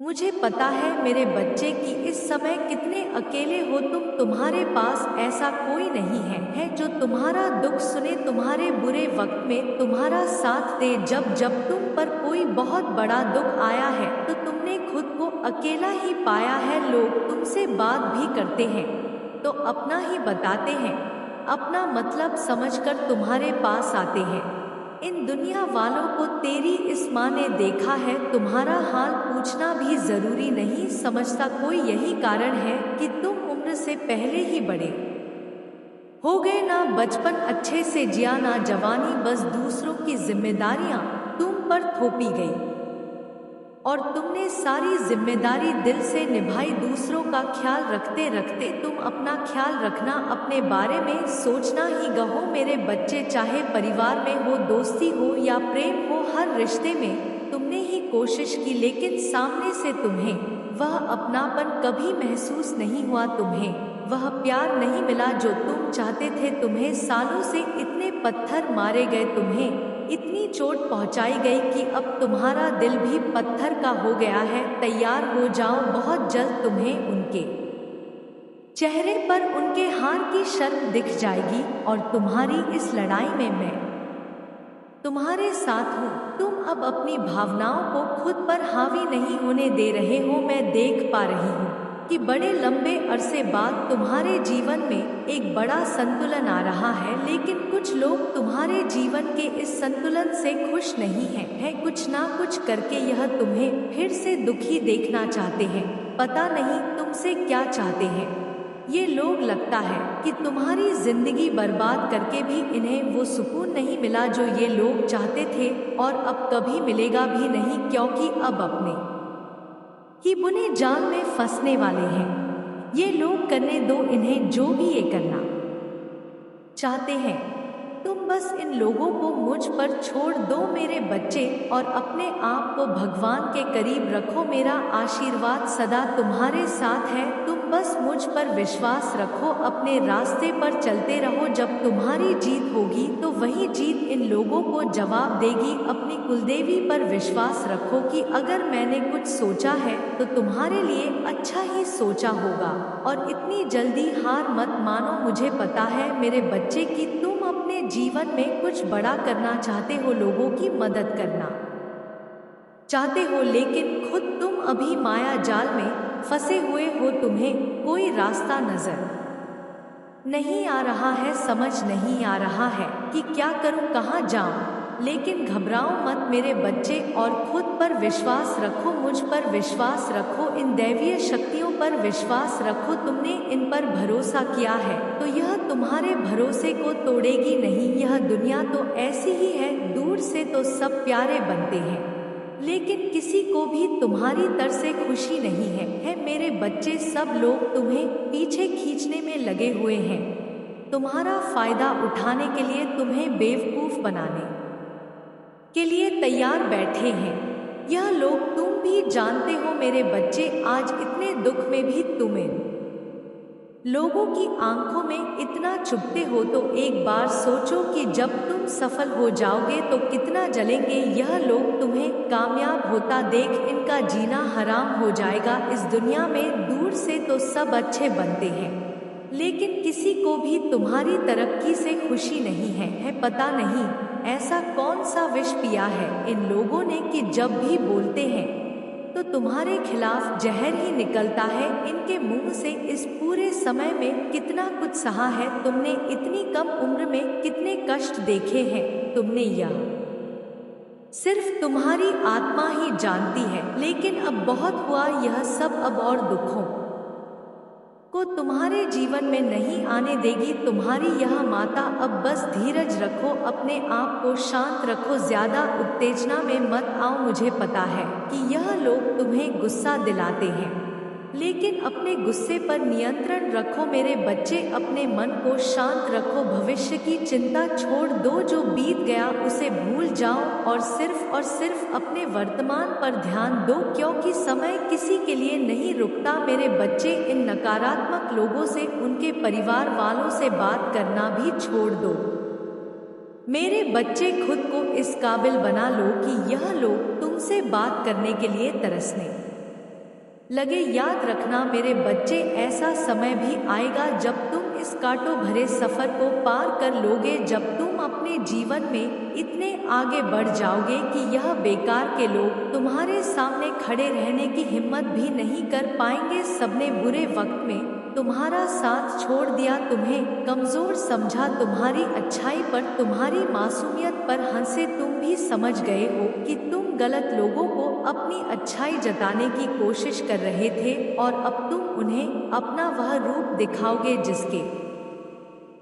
मुझे पता है मेरे बच्चे कि इस समय कितने अकेले हो तुम। तुम्हारे पास ऐसा कोई नहीं है जो तुम्हारा दुख सुने, तुम्हारे बुरे वक्त में तुम्हारा साथ दे। जब जब तुम पर कोई बहुत बड़ा दुख आया है तो तुमने खुद को अकेला ही पाया है। लोग तुमसे बात भी करते हैं तो अपना ही बताते हैं, अपना मतलब समझकर तुम्हारे पास आते हैं। इन दुनिया वालों को तेरी इस माँ ने देखा है, तुम्हारा हाल पूछना भी जरूरी नहीं समझता कोई। यही कारण है कि तुम उम्र से पहले ही बड़े हो गए। ना बचपन अच्छे से जिया ना जवानी, बस दूसरों की जिम्मेदारियां तुम पर थोपी गई और तुमने सारी जिम्मेदारी दिल से निभाई। दूसरों का ख्याल रखते रखते तुम अपना ख्याल रखना, अपने बारे में सोचना ही गहो। मेरे बच्चे, चाहे परिवार में हो, दोस्ती हो या प्रेम हो, हर रिश्ते में तुमने ही कोशिश की, लेकिन सामने से तुम्हें वह अपनापन कभी महसूस नहीं हुआ। तुम्हें वह प्यार नहीं मिला जो तुम चाहते थे। तुम्हें सालों से इतने पत्थर मारे गए, तुम्हें इतनी चोट पहुंचाई गई कि अब तुम्हारा दिल भी पत्थर का हो गया है। तैयार हो जाओ, बहुत जल्द तुम्हें उनके चेहरे पर उनके हार की शर्म दिख जाएगी और तुम्हारी इस लड़ाई में मैं तुम्हारे साथ हूँ। तुम अब अपनी भावनाओं को खुद पर हावी नहीं होने दे रहे हो। मैं देख पा रही हूँ कि बड़े लंबे अरसे बाद तुम्हारे जीवन में एक बड़ा संतुलन आ रहा है, लेकिन कुछ लोग तुम्हारे जीवन के इस संतुलन से खुश नहीं हैं। कुछ ना कुछ करके यह तुम्हें फिर से दुखी देखना चाहते हैं। पता नहीं तुमसे क्या चाहते हैं ये लोग। लगता है कि तुम्हारी जिंदगी बर्बाद करके भी इन्हें वो सुकून नहीं मिला जो ये लोग चाहते थे, और अब कभी मिलेगा भी नहीं, क्योंकि अब अपने ही बुने जाल में फंसने वाले हैं। ये लोग करने दो इन्हें जो भी ये करना चाहते हैं। तुम बस इन लोगों को मुझ पर छोड़ दो मेरे बच्चे, और अपने आप को भगवान के करीब रखो। मेरा आशीर्वाद सदा तुम्हारे साथ है। तुम बस मुझ पर विश्वास रखो, अपने रास्ते पर चलते रहो। जब तुम्हारी जीत होगी तो वही जीत इन लोगों को जवाब देगी। अपनी कुलदेवी पर विश्वास रखो कि अगर मैंने कुछ सोचा है तो तुम्हारे लिए अच्छा ही सोचा होगा, और इतनी जल्दी हार मत मानो। मुझे पता है मेरे बच्चे कि तुम अपने जीवन में कुछ बड़ा करना चाहते हो, लोगों की मदद करना चाहते हो, लेकिन खुद तुम अभी माया जाल में फंसे हुए हो। तुम्हें कोई रास्ता नजर नहीं आ रहा है, समझ नहीं आ रहा है कि क्या करूं, कहां जाऊं। लेकिन घबराओ मत मेरे बच्चे, और खुद पर विश्वास रखो, मुझ पर विश्वास रखो, इन दैवीय शक्तियों पर विश्वास रखो। तुमने इन पर भरोसा किया है तो यह तुम्हारे भरोसे को तोड़ेगी नहीं। यह दुनिया तो ऐसी ही है, दूर से तो सब प्यारे बनते हैं, लेकिन किसी को भी तुम्हारी तरह से खुशी नहीं है। मेरे बच्चे, सब लोग तुम्हें पीछे खींचने में लगे हुए हैं, तुम्हारा फायदा उठाने के लिए, तुम्हें बेवकूफ बनाने के लिए तैयार बैठे हैं यह लोग। तुम भी जानते हो मेरे बच्चे, आज इतने दुख में भी तुम इन लोगों की आंखों में इतना चुभते हो तो एक बार सोचो कि जब तुम सफल हो जाओगे तो कितना जलेंगे यह लोग। तुम्हें कामयाब होता देख इनका जीना हराम हो जाएगा। इस दुनिया में दूर से तो सब अच्छे बनते हैं, लेकिन किसी को भी तुम्हारी तरक्की से खुशी नहीं है। पता नहीं ऐसा कौन सा विष पिया है इन लोगों ने कि जब भी बोलते हैं तो तुम्हारे खिलाफ जहर ही निकलता है इनके मुंह से। इस पूरे समय में कितना कुछ सहा है तुमने, इतनी कम उम्र में कितने कष्ट देखे हैं तुमने, यह सिर्फ तुम्हारी आत्मा ही जानती है। लेकिन अब बहुत हुआ यह सब, अब और दुखों को तुम्हारे जीवन में नहीं आने देगी तुम्हारी यह माता। अब बस धीरज रखो, अपने आप को शांत रखो, ज्यादा उत्तेजना में मत आओ। मुझे पता है कि यह लोग तुम्हें गुस्सा दिलाते हैं, लेकिन अपने गुस्से पर नियंत्रण रखो मेरे बच्चे, अपने मन को शांत रखो, भविष्य की चिंता छोड़ दो, जो बीत गया उसे भूल जाओ और सिर्फ अपने वर्तमान पर ध्यान दो, क्योंकि समय किसी के लिए नहीं रुकता। मेरे बच्चे, इन नकारात्मक लोगों से, उनके परिवार वालों से बात करना भी छोड़ दो मेरे बच्चे। खुद को इस काबिल बना लो कि यह लोग तुमसे बात करने के लिए तरसने लगे। याद रखना मेरे बच्चे, ऐसा समय भी आएगा जब तुम इस कांटों भरे सफर को पार कर लोगे, जब तुम अपने जीवन में इतने आगे बढ़ जाओगे कि यह बेकार के लोग तुम्हारे सामने खड़े रहने की हिम्मत भी नहीं कर पाएंगे। सबने बुरे वक्त में तुम्हारा साथ छोड़ दिया, तुम्हें कमजोर समझा, तुम्हारी अच्छाई पर, तुम्हारी मासूमियत पर हंसे। तुम भी समझ गए हो कि तुम गलत लोगों को अपनी अच्छाई जताने की कोशिश कर रहे थे और अब तुम उन्हें अपना वह रूप दिखाओगे जिसके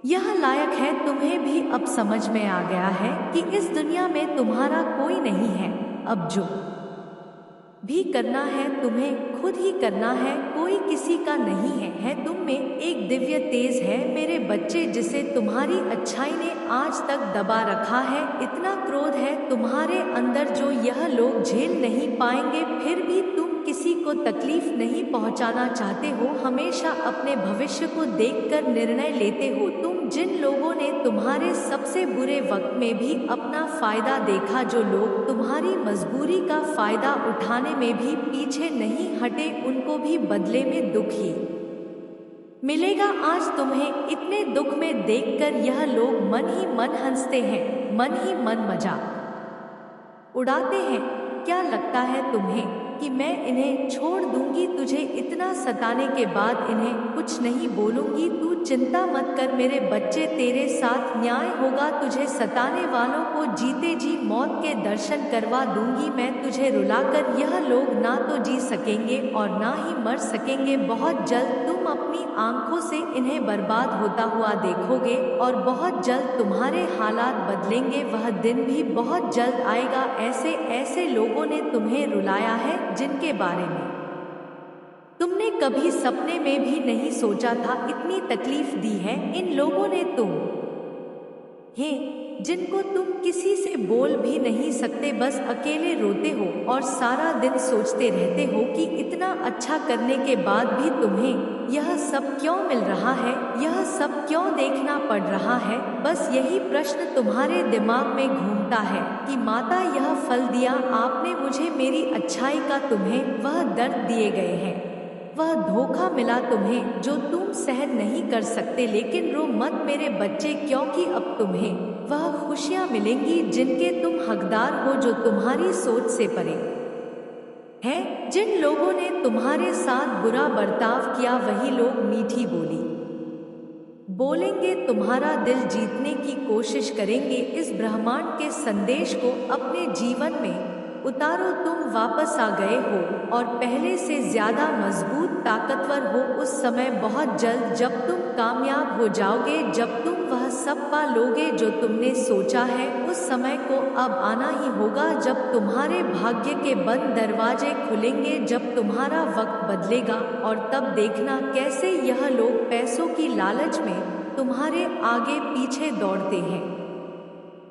यह लायक है। तुम्हें भी अब समझ में आ गया है कि इस दुनिया में तुम्हारा कोई नहीं है। अब जो भी करना है तुम्हें खुद ही करना है, कोई किसी का नहीं है। तुम में एक दिव्य तेज है मेरे बच्चे, जिसे तुम्हारी अच्छाई ने आज तक दबा रखा है। इतना क्रोध है तुम्हारे अंदर जो यह लोग झेल नहीं पाएंगे। फिर भी तुम किसी को तकलीफ नहीं पहुंचाना चाहते हो, हमेशा अपने भविष्य को देखकर निर्णय लेते हो। तुम जिन लोगों ने तुम्हारे सबसे बुरे वक्त में भी अपना फायदा देखा, जो लोग तुम्हारी मजबूरी का फायदा उठाने में भी पीछे नहीं हटे, उनको भी बदले में दुख ही मिलेगा। आज तुम्हें इतने दुख में देखकर यह लोग मन ही मन हंसते हैं, मन ही मन मजाक उड़ाते हैं। क्या लगता है तुम्हें कि मैं इन्हें छोड़ दूंगी? तुझे इतना सताने के बाद इन्हें कुछ नहीं बोलूंगी। तू चिंता मत कर मेरे बच्चे, तेरे साथ न्याय होगा। तुझे सताने वालों को जीते जी मौत के दर्शन करवा दूंगी मैं। तुझे रुलाकर यह लोग ना तो जी सकेंगे और ना ही मर सकेंगे। बहुत जल्द तुम अपनी आंखों से इन्हें बर्बाद होता हुआ देखोगे और बहुत जल्द तुम्हारे हालात बदलेंगे। वह दिन भी बहुत जल्द आएगा। ऐसे ऐसे लोगों ने तुम्हें रुलाया है जिनके बारे में तुमने कभी सपने में भी नहीं सोचा था। इतनी तकलीफ दी है इन लोगों ने तुम्हें, जिनको तुम किसी से बोल भी नहीं सकते, बस अकेले रोते हो और सारा दिन सोचते रहते हो कि इतना अच्छा करने के बाद भी तुम्हें यह सब क्यों मिल रहा है, यह सब क्यों देखना पड़ रहा है। बस यही प्रश्न तुम्हारे दिमाग में घूमता है कि माता यह फल दिया आपने मुझे, मेरी अच्छाई का तुम्हें वह दर्द दिए गए हैं, वह धोखा मिला तुम्हें जो तुम सहन नहीं कर सकते। लेकिन रो मत मेरे बच्चे, क्योंकि अब तुम्हें वह खुशियां मिलेंगी जिनके तुम हकदार हो, जो तुम्हारी सोच से परे है। जिन लोगों ने तुम्हारे साथ बुरा बर्ताव किया वही लोग मीठी बोली बोलेंगे, तुम्हारा दिल जीतने की कोशिश करेंगे। इस ब्रह्मांड के संदेश को अपने जीवन में उतारो। तुम वापस आ गए हो और पहले से ज्यादा मजबूत, ताकतवर हो। उस समय बहुत जल्द जब तुम कामयाब हो जाओगे, जब तुम वह सब पा लोगे जो तुमने सोचा है, उस समय को अब आना ही होगा जब तुम्हारे भाग्य के बंद दरवाजे खुलेंगे, जब तुम्हारा वक्त बदलेगा। और तब देखना कैसे यह लोग पैसों की लालच में तुम्हारे आगे पीछे दौड़ते हैं।